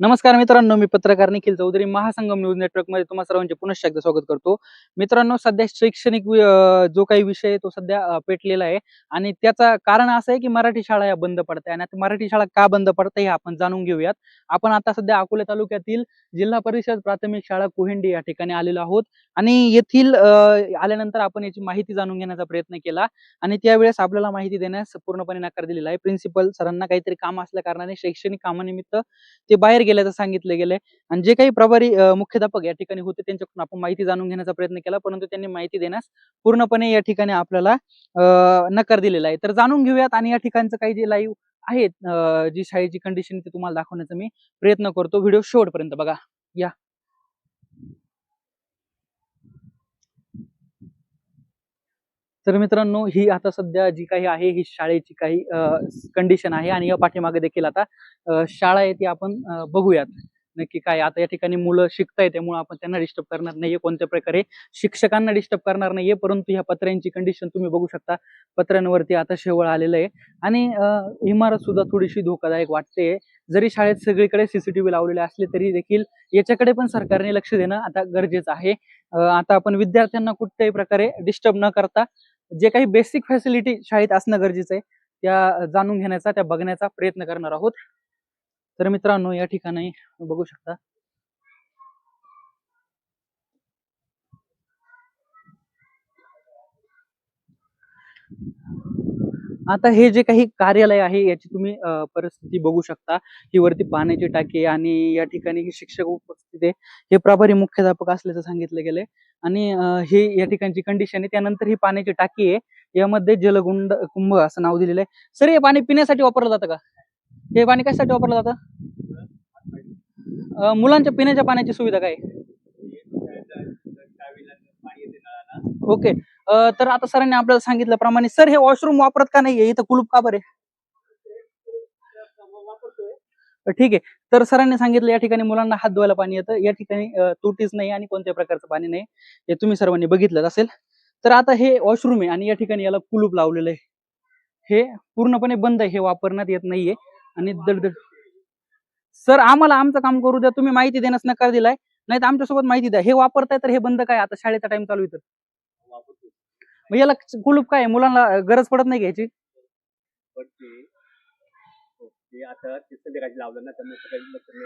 नमस्कार मित्रांनो, मी पत्रकार निखिल चौधरी महासंगम न्यूज नेटवर्क मध्ये तुम्हा सर्वांचे पुन्हा एकदा स्वागत करतो. मित्रांनो, सध्या शैक्षणिक जो काही विषय आहे तो सध्या पेटलेला आहे आणि त्याचं कारण असं आहे की मराठी शाळा या बंद पडत आहे आणि आता मराठी शाळा का बंद पडत हे आपण जाणून घेऊयात. आपण आता सध्या अकोले तालुक्यातील जिल्हा परिषद प्राथमिक शाळा कोहिंडी या ठिकाणी आलेलो आहोत आणि येथील आल्यानंतर आपण याची माहिती जाणून घेण्याचा प्रयत्न केला आणि त्यावेळेस आपल्याला माहिती देण्यास पूर्णपणे नकार दिलेला आहे. प्रिन्सिपल सरांना काहीतरी काम असल्या कारणाने शैक्षणिक कामानिमित्त ते बाहेर गेल्याचं सांगितलं गेलंय आणि जे काही प्रभारी मुख्याध्यापक या ठिकाणी होते त्यांच्याकडून आपण माहिती जाणून घेण्याचा प्रयत्न केला, परंतु त्यांनी माहिती देण्यास पूर्णपणे या ठिकाणी आपल्याला नकार दिलेला आहे. तर जाणून घेऊयात आणि या ठिकाणचं काही जे लाईव्ह आहेत जी शाळेची कंडिशन ते तुम्हाला दाखवण्याचा मी प्रयत्न करतो. व्हिडिओ शेवटपर्यंत बघा. या तर मित्रांनो, ही आता सध्या जी काही आहे ही शाळेची काही कंडिशन आहे आणि या पाठीमागे देखील आता शाळा आहे ती आपण बघूयात नक्की काय. आता या ठिकाणी मुलं शिकताय त्यामुळे आपण त्यांना डिस्टर्ब करणार नाहीये, कोणत्या प्रकारे शिक्षकांना डिस्टर्ब करणार नाहीये, परंतु ह्या पत्र्यांची कंडिशन तुम्ही बघू शकता. पत्र्यांवरती आता शेवाळ आलेलं आहे आणि इमारत सुद्धा थोडीशी धोकादायक वाटते. जरी शाळेत सगळीकडे सीसीटीव्ही लावलेले असले तरी देखील याच्याकडे पण सरकारने लक्ष देणं आता गरजेचं आहे. आता आपण विद्यार्थ्यांना कुठल्याही प्रकारे डिस्टर्ब न करता जे काही बेसिक फॅसिलिटी शाळेत असणं गरजेचं आहे त्या जाणून घेण्याचा, त्या बघण्याचा प्रयत्न करणार आहोत. तर मित्रांनो, या ठिकाणी बघू शकता आता हे जे काही कार्यालय आहे याची तुम्ही परिस्थिती बघू शकता. ही वरती पाण्याची टाकी आणि या ठिकाणी ही शिक्षक उपस्थित आहे. हे प्रभारी मुख्याध्यापक असल्याचं सांगितलं गेलंय आणि हे या ठिकाणची कंडिशन आहे. त्यानंतर ही पाण्याची टाकी आहे, यामध्ये जलगुंड कुंभ असं नाव दिलेलं आहे. सर, हे पाणी पिण्यासाठी वापरलं जातं का? हे पाणी कशासाठी वापरलं जातं? मुलांच्या पिण्याच्या पाण्याची सुविधा काय आहे? ओके. तर आता सरांनी आपल्याला सांगितल्याप्रमाणे सर हे वॉशरूम वापरत का नाहीये, इथं कुलूप का बरे? ठीक आहे. तर सरांनी सांगितलं या ठिकाणी मुलांना हात धुवायला पाणी येतं, या ठिकाणी तुटीच नाही आणि कोणत्याही प्रकारचं पाणी नाही, हे तुम्ही सर्वांनी बघितलं असेल. तर आता हे वॉशरूम आहे आणि या ठिकाणी याला कुलूप लावलेलं आहे. हे पूर्णपणे बंद आहे, हे वापरण्यात येत नाहीये आणि दडदड. सर, आम्हाला आमचं काम करू द्या, तुम्ही माहिती देण्यास नकार दिलाय, नाही तर आमच्यासोबत माहिती द्या. हे वापरताय तर हे बंद काय, आता शाळेचा टाइम चालू आहे तर मग याला कुलूप काय, मुलांना गरज पडत नाही घ्यायची?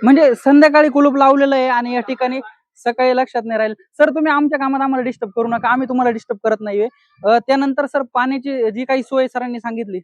म्हणजे संध्याकाळी कुलूप लावलेलं आहे आणि या ठिकाणी सकाळी लक्षात नाही राहील. सर, तुम्ही आमच्या कामात आम्हाला डिस्टर्ब करू नका, आम्ही तुम्हाला डिस्टर्ब करत नाहीये. त्यानंतर सर पाण्याची जी काही सोय सरांनी सांगितली